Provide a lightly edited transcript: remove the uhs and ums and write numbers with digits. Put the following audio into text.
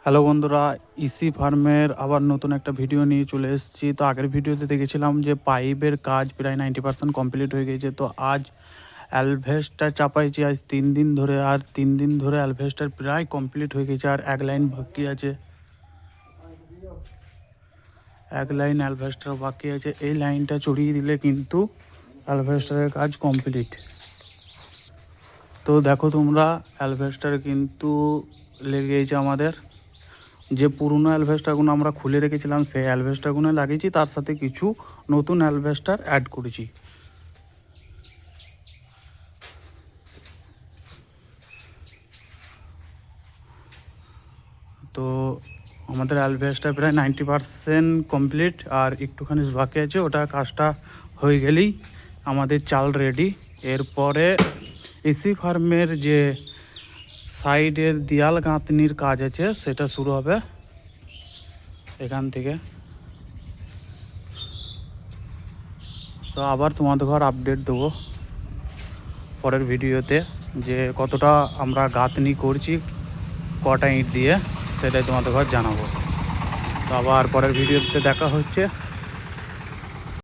Hello বন্ধুরা, EC ফার্মের আবার নতুন একটা ভিডিও নিয়ে চলে এসেছি। তো আগের ভিডিওতে দেখেছিলাম যে পাইপের কাজ প্রায় 90% কমপ্লিট হয়ে গেছে। তো আজ অ্যালভেস্টার চাপাইছি আজ 3 দিন ধরে, আর 3 দিন ধরে অ্যালভেস্টার প্রায় কমপ্লিট হয়ে গেছে। আর এক লাইন বাকি আছে, এক লাইন অ্যালভেস্টার বাকি আছে। এই লাইনটা চড়িয়ে দিলে কিন্তু অ্যালভেস্টারের কাজ কমপ্লিট। তো দেখো তোমরা, অ্যালভেস্টার কিন্তু লেগে গেছে আমাদের। যে পুরনো অ্যালভেস্টারগুলো আমরা খুলে রেখেছিলাম সেই অ্যালভেস্টারগুলো লাগিয়েছি, তার সাথে কিছু নতুন অ্যালভেস্টার অ্যাড করেছি। তো আমাদের অ্যালভেস্টার প্রায় 90% কমপ্লিট, আর একটুখানি বাকি আছে। ওটা কাজটা হয়ে গেলেই আমাদের চাল রেডি। এরপরে এসি ফার্মের যে সাইডের দেয়াল গাঁথনির কাজ আছে সেটা শুরু হবে এখান থেকে। তো আবার তোমাদের ঘর আপডেট দেবো পরের ভিডিওতে, যে কতটা আমরা গাঁথনি করছি, কটা ইট দিয়ে, সেটাই তোমাদের ঘর জানাবো। তো আবার পরের ভিডিওতে দেখা হচ্ছে।